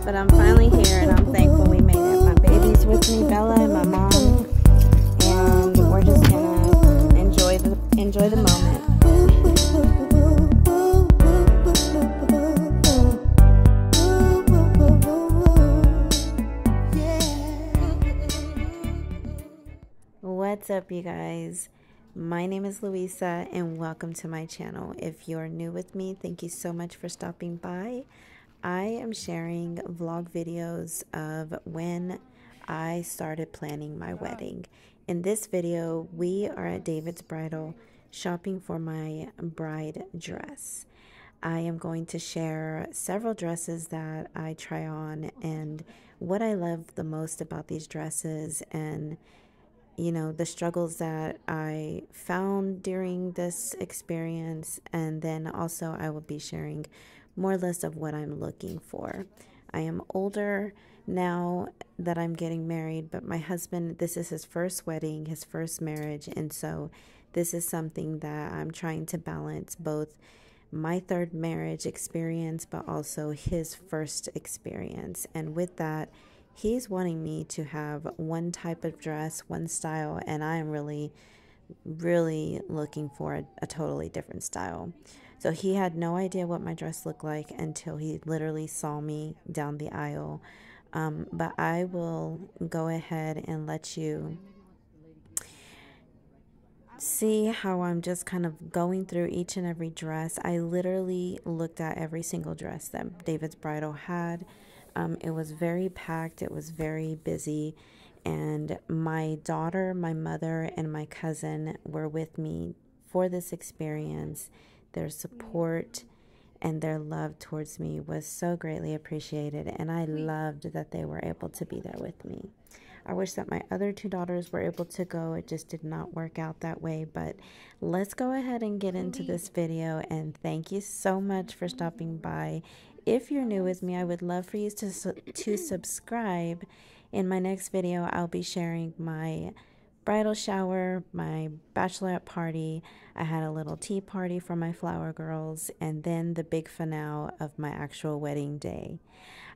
But I'm finally here and I'm thankful we made it. My baby's with me, Bella, and my mom, and we're just gonna enjoy the moment. What's up, you guys? My name is Louisa and welcome to my channel. If you're new with me, thank you so much for stopping by. I am sharing vlog videos of when I started planning my wedding. In this video, we are at David's Bridal shopping for my bride dress. I am going to share several dresses that I try on and what I love the most about these dresses, and you know, the struggles that I found during this experience. And then also I will be sharing more or less of what I'm looking for. I am older now that I'm getting married, but my husband, this is his first wedding, his first marriage. And so this is something that I'm trying to balance, both my third marriage experience, but also his first experience. And with that, he's wanting me to have one type of dress, one style, and I am really looking for a totally different style. So he had no idea what my dress looked like until he literally saw me down the aisle. But I will go ahead and let you see how I'm just kind of going through each and every dress. I literally looked at every single dress that David's Bridal had. It was very packed, it was very busy, and my daughter, my mother, and my cousin were with me for this experience. Their support and their love towards me was so greatly appreciated, and I loved that they were able to be there with me. I wish that my other two daughters were able to go. It just did not work out that way. But let's go ahead and get into this video, and thank you so much for stopping by. If you're new with me, I would love for you to subscribe. In my next video, I'll be sharing my bridal shower, my bachelorette party. I had a little tea party for my flower girls, and then the big finale of my actual wedding day.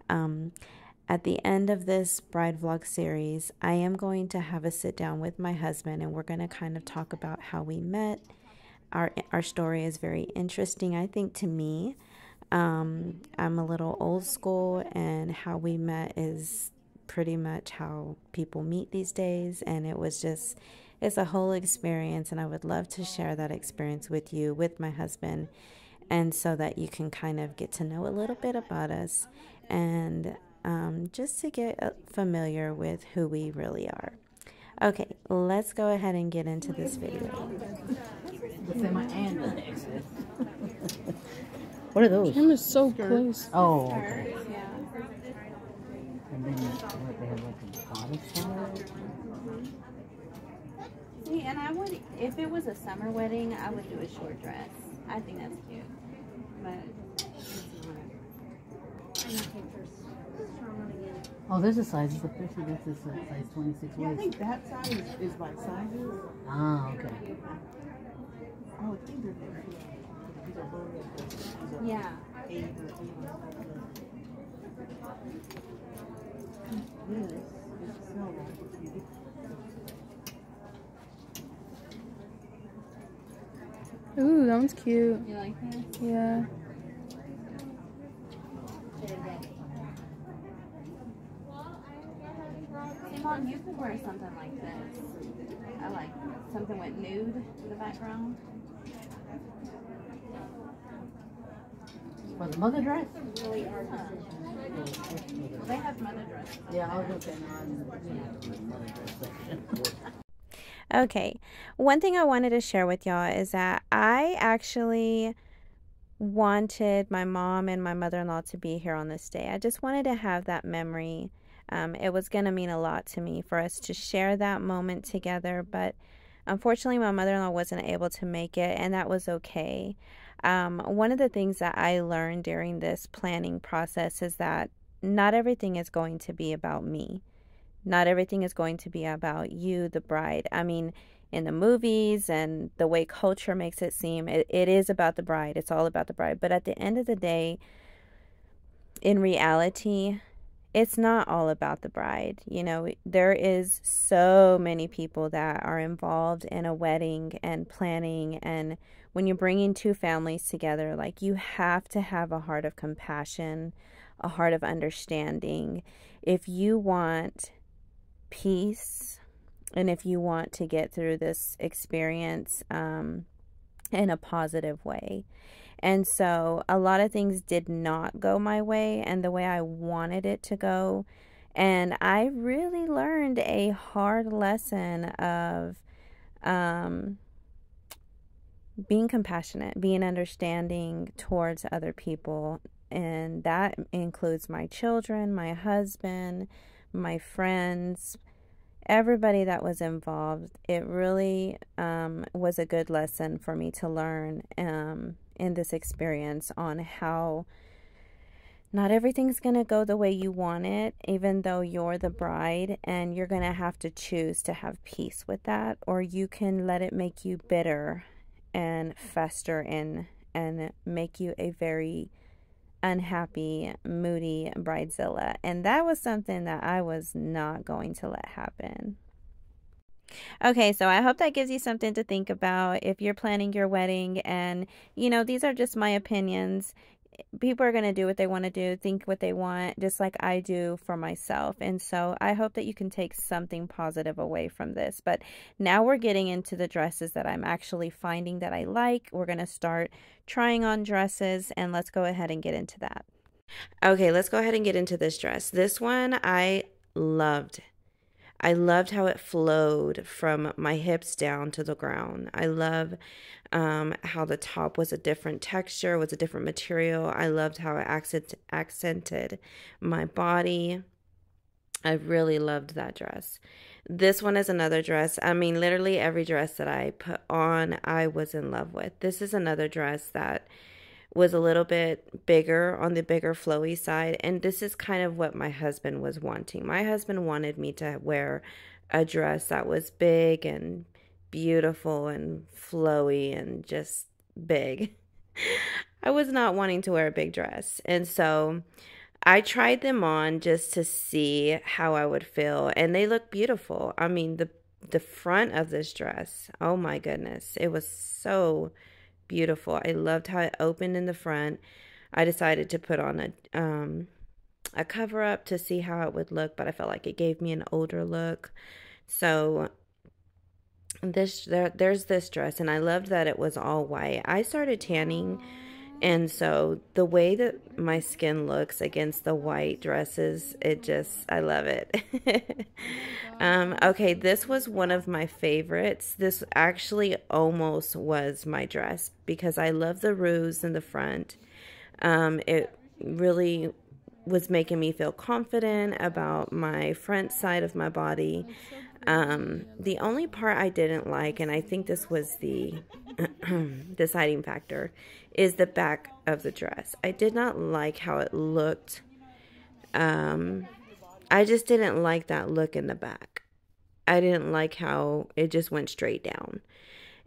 At the end of this bride vlog series, I am going to have a sit down with my husband, and we're going to kind of talk about how we met. Our story is very interesting, I think, to me. I'm a little old school, and how we met is pretty much how people meet these days, and it's a whole experience, and I would love to share that experience with you, with my husband, and so that you can kind of get to know a little bit about us, and just to get familiar with who we really are. Okay, let's go ahead and get into this video. What are those? Him is so close. Oh, okay. And then what, they have like a body style? See, and I would, if it was a summer wedding, I would do a short dress. I think that's cute. But it's not. Oh, there's a size. It's a picture. This is a size 26 Yeah, I waist. think that size is by sizes. Ah, okay. Oh, these are different. These are both. Yeah. This is so cute. Ooh, that one's cute. You like that? Yeah. Mom, you could wear something like this. I like something with nude in the background. For the mother dress? Well, they have mother dresses. Yeah, I'll look at the mother dress section. Okay, one thing I wanted to share with y'all is that I actually wanted my mom and my mother-in-law to be here on this day. I just wanted to have that memory. It was going to mean a lot to me for us to share that moment together, but unfortunately my mother-in-law wasn't able to make it, and that was okay. One of the things that I learned during this planning process is that not everything is going to be about me. Not everything is going to be about you, the bride. I mean, in the movies and the way culture makes it seem, it is about the bride. It's all about the bride. But at the end of the day, in reality, it's not all about the bride. You know, there is so many people that are involved in a wedding and planning, and when you're bringing two families together, like, you have to have a heart of compassion, a heart of understanding. If you want peace and if you want to get through this experience in a positive way. And so a lot of things did not go my way and the way I wanted it to go. And I really learned a hard lesson of being compassionate, being understanding towards other people. And that includes my children, my husband, my friends, everybody that was involved. It really was a good lesson for me to learn in this experience on how not everything's going to go the way you want it, even though you're the bride, and you're going to have to choose to have peace with that, or you can let it make you bitter and fester in and make you a very unhappy, moody bridezilla. And that was something that I was not going to let happen. Okay, so I hope that gives you something to think about if you're planning your wedding. And, you know, these are just my opinions. People are going to do what they want to do, think what they want, just like I do for myself. And so I hope that you can take something positive away from this. But now we're getting into the dresses that I'm actually finding that I like. We're going to start trying on dresses, and let's go ahead and get into that. Okay, let's go ahead and get into this dress. This one I loved. I loved how it flowed from my hips down to the ground. I love how the top was a different texture, was a different material. I loved how it accented my body. I really loved that dress. This one is another dress. I mean, literally every dress that I put on, I was in love with. This is another dress that was a little bit bigger, on the bigger flowy side, and this is kind of what my husband was wanting. My husband wanted me to wear a dress that was big and beautiful and flowy and just big. I was not wanting to wear a big dress, and so I tried them on just to see how I would feel, and they look beautiful. I mean, the front of this dress, oh my goodness, it was so beautiful. I loved how it opened in the front. I decided to put on a cover up to see how it would look, but I felt like it gave me an older look. So there's this dress, and I loved that it was all white. I started tanning, and so the way that my skin looks against the white dresses, I love it. Okay, this was one of my favorites. This actually almost was my dress because I love the ruse in the front. It really was making me feel confident about my front side of my body. The only part I didn't like, and I think this was the deciding factor, is the back of the dress. I did not like how it looked. I just didn't like that look in the back. I didn't like how it just went straight down.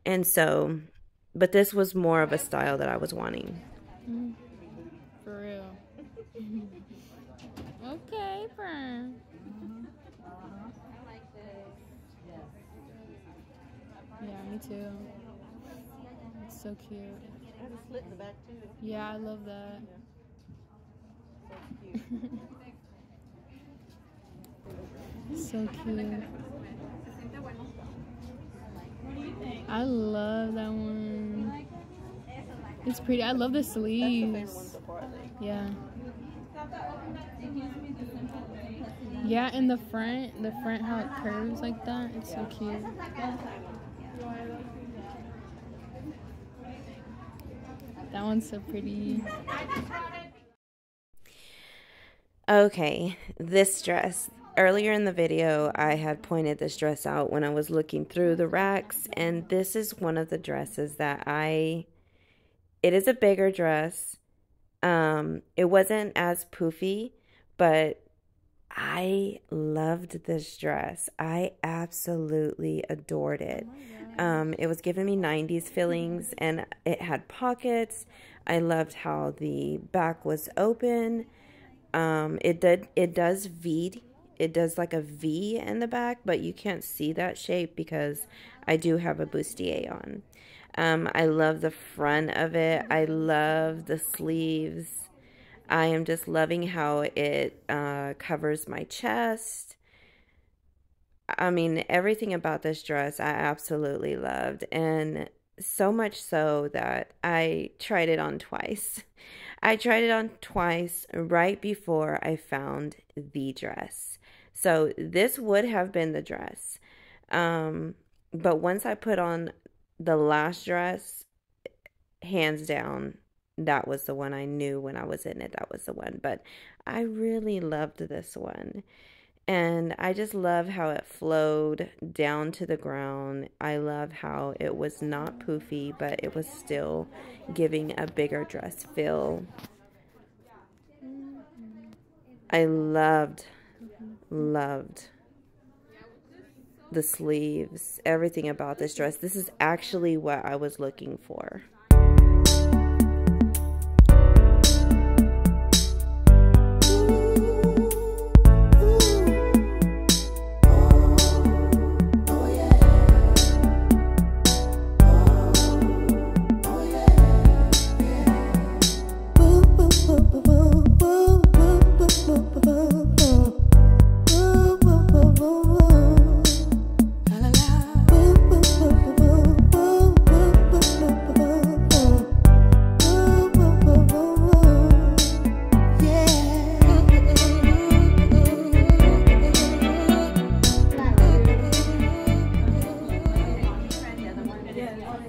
And so, but this was more of a style that I was wanting. For real. Okay, Fern. Yeah, me too. It's so cute. It has a slit in the back too. Yeah, I love that. So cute. So cute. I love that one. It's pretty. I love the sleeves. Yeah. Yeah, and the front how it curves like that. It's so cute. That one's so pretty. Okay, this dress. Earlier in the video, I had pointed this dress out when I was looking through the racks, and this is one of the dresses that it is a bigger dress. It wasn't as poofy, but I loved this dress. I absolutely adored it. It was giving me 90s feelings, and it had pockets. I loved how the back was open. It does V. It does like a V in the back, but you can't see that shape because I do have a bustier on. I love the front of it. I love the sleeves. I am just loving how it covers my chest. I mean, everything about this dress I absolutely loved, and so much so that I tried it on twice. I tried it on twice right before I found the dress. So this would have been the dress. But once I put on the last dress, hands down, that was the one. I knew when I was in it, that was the one. But I really loved this one. And I just love how it flowed down to the ground. I love how it was not poofy, but it was still giving a bigger dress feel. I loved the sleeves, everything about this dress. This is actually what I was looking for.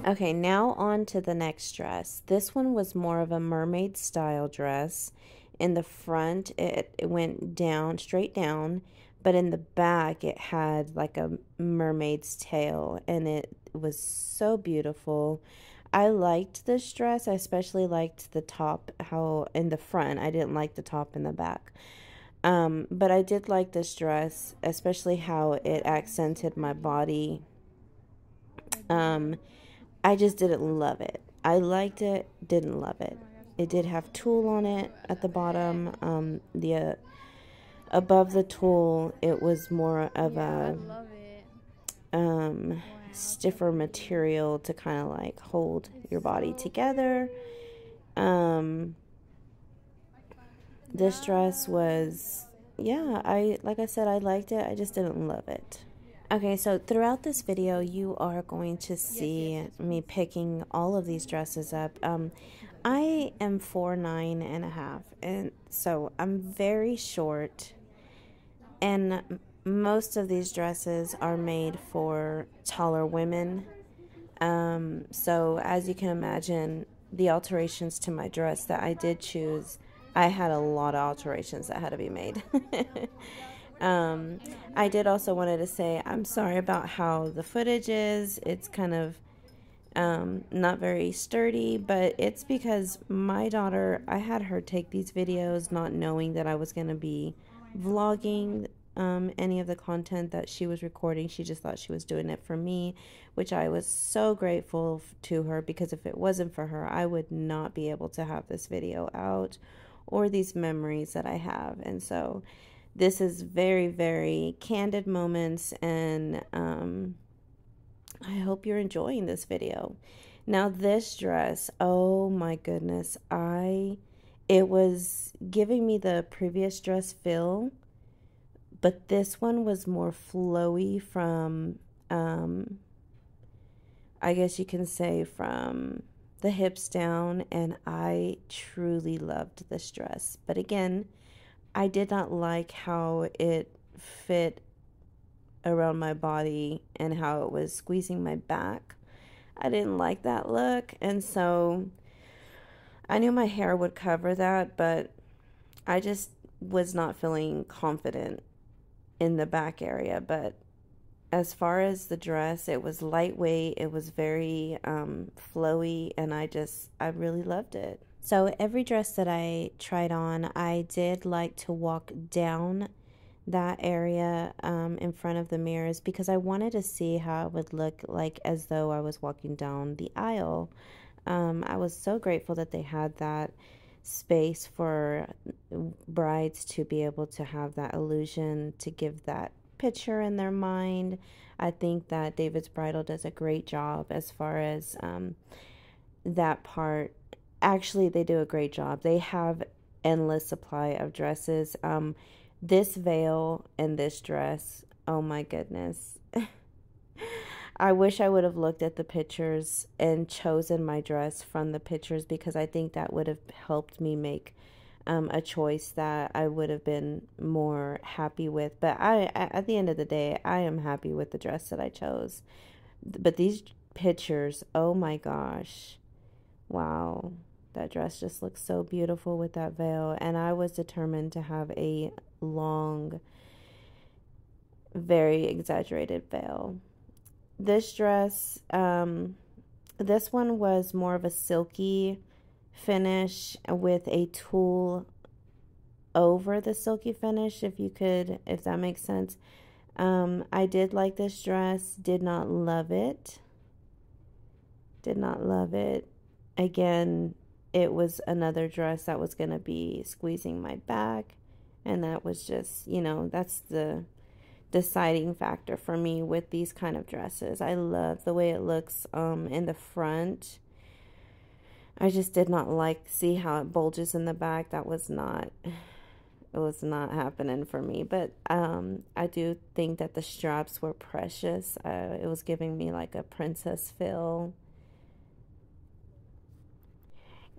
Okay, now on to the next dress. This one was more of a mermaid style dress. In the front, it went down, straight down, but in the back, it had like a mermaid's tail, and it was so beautiful. I liked this dress. I especially liked the top, how in the front. I didn't like the top in the back. But I did like this dress, especially how it accented my body. I just didn't love it. I liked it, didn't love it. It did have tulle on it at the bottom. Above the tulle, it was more of a stiffer material to kind of like hold your body together. This dress was, yeah, like I said, I liked it. I just didn't love it. Okay, so throughout this video, you are going to see me picking all of these dresses up. I am 4'9½", and so I'm very short, and most of these dresses are made for taller women. So as you can imagine, the alterations to my dress that I did choose, I had a lot of alterations that had to be made. I did also wanted to say I'm sorry about how the footage is. It's kind of not very sturdy, but it's because my daughter, I had her take these videos not knowing that I was going to be vlogging any of the content that she was recording. She just thought she was doing it for me, which I was so grateful to her, because if it wasn't for her, I would not be able to have this video out or these memories that I have. And so this is very, very candid moments, and I hope you're enjoying this video. Now this dress, oh my goodness, it was giving me the previous dress feel, but this one was more flowy from, I guess you can say from the hips down, and I truly loved this dress. But again, I did not like how it fit around my body and how it was squeezing my back. I didn't like that look, and so I knew my hair would cover that, but I just was not feeling confident in the back area. But as far as the dress, it was lightweight, it was very flowy, and I really loved it. So every dress that I tried on, I did like to walk down that area in front of the mirrors, because I wanted to see how it would look like as though I was walking down the aisle. I was so grateful that they had that. space for brides to be able to have that illusion, to give that picture in their mind. I think that David's Bridal does a great job as far as that part. Actually, they do a great job. They have endless supply of dresses. This veil and this dress, oh my goodness. I wish I would have looked at the pictures and chosen my dress from the pictures, because I think that would have helped me make a choice that I would have been more happy with. But at the end of the day, I am happy with the dress that I chose. But these pictures, oh my gosh, wow, that dress just looks so beautiful with that veil. And I was determined to have a long, very exaggerated veil. This dress, this one was more of a silky finish with a tulle over the silky finish, if that makes sense. I did like this dress, did not love it. Again, it was another dress that was going to be squeezing my back, and that was just, that's the deciding factor for me with these kind of dresses. I love the way it looks in the front. I just did not see how it bulges in the back. It was not happening for me. But I do think that the straps were precious. It was giving me like a princess feel.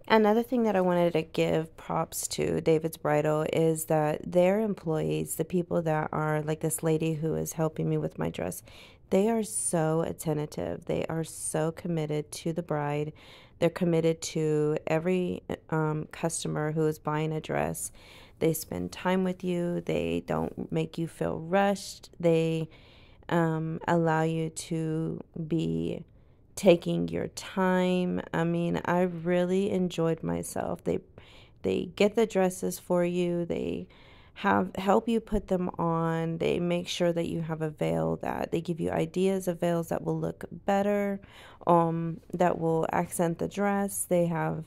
Another thing that I wanted to give props to David's Bridal is that their employees, the people that are like this lady who is helping me with my dress, they are so attentive. They are so committed to the bride. They're committed to every customer who is buying a dress. They spend time with you. They don't make you feel rushed. They allow you to be taking your time. I mean, I really enjoyed myself. They get the dresses for you. They help you put them on. They make sure that you have a veil, that they give you ideas of veils that will look better, that will accent the dress. They have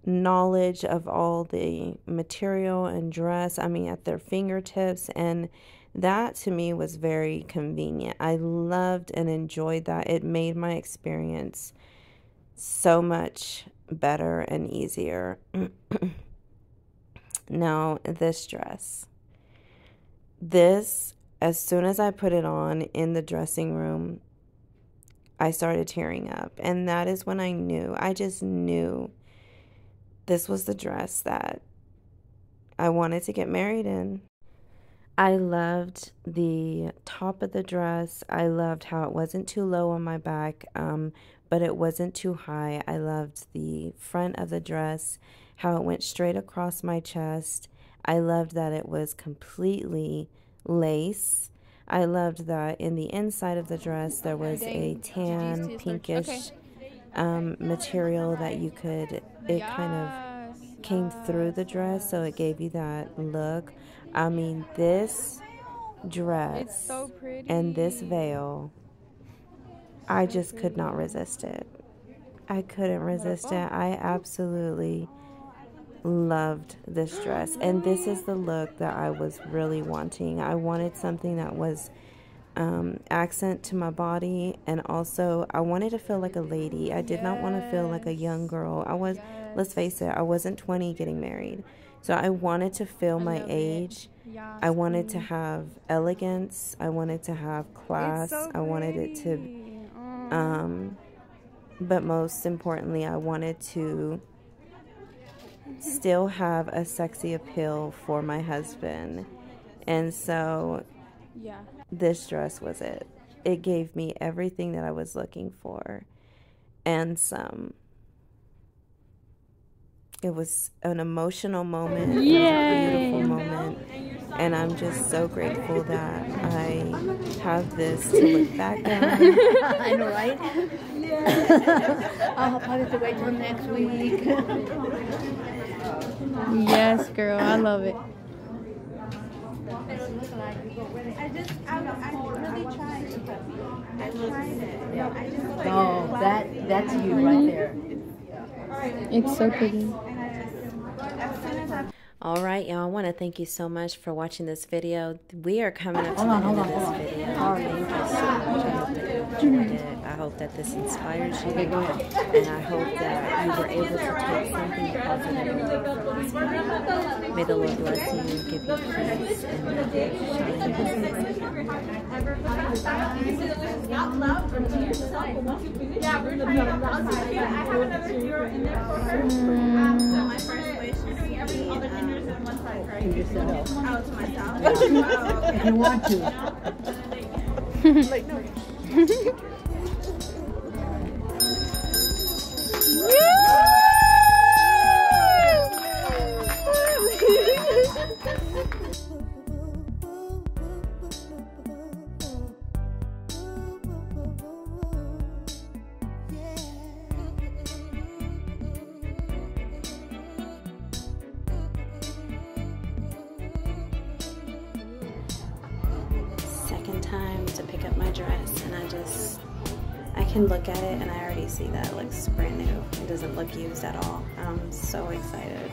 knowledge of all the material and dress, at their fingertips, and that to me was very convenient. I loved and enjoyed that. It made my experience so much better and easier. Now, this dress. As soon as I put it on in the dressing room, I started tearing up. And that is when I just knew this was the dress that I wanted to get married in. I loved the top of the dress. I loved how it wasn't too low on my back, but it wasn't too high. I loved the front of the dress, how it went straight across my chest. I loved that it was completely lace. I loved that in the inside of the dress there was a tan, pinkish material that it kind of came through the dress, so it gave you that look. This dress and this veil, I just could not resist it. I couldn't resist it. I absolutely loved this dress. And this is the look that I was really wanting. I wanted something that was accent to my body, and also I wanted to feel like a lady. I did not want to feel like a young girl. Let's face it, I wasn't 20 getting married. So I wanted to feel my age. I wanted to have elegance. I wanted to have class. I wanted it to, but most importantly, I wanted to still have a sexy appeal for my husband. And so this dress was it. It gave me everything that I was looking for and some. It was an emotional moment. It was a beautiful moment. And I'm just so grateful that I have this to look back on. I know, right? I'll probably have to wait till next week. Yes, girl, I love it. I really tried. I tried it. Oh, that's you right there. It's so pretty. All right, y'all, I want to thank you so much for watching this video. We are coming up to the end of this video. Thank you so much. I hope that you enjoyed it. I hope that this inspires you. And I hope that you were able to take something positive away from this video. May the Lord bless you and give you peace and may He shine If you want to. Like, no. Second time to pick up my dress, and I can look at it and I already see that it looks brand new. It doesn't look used at all. I'm so excited.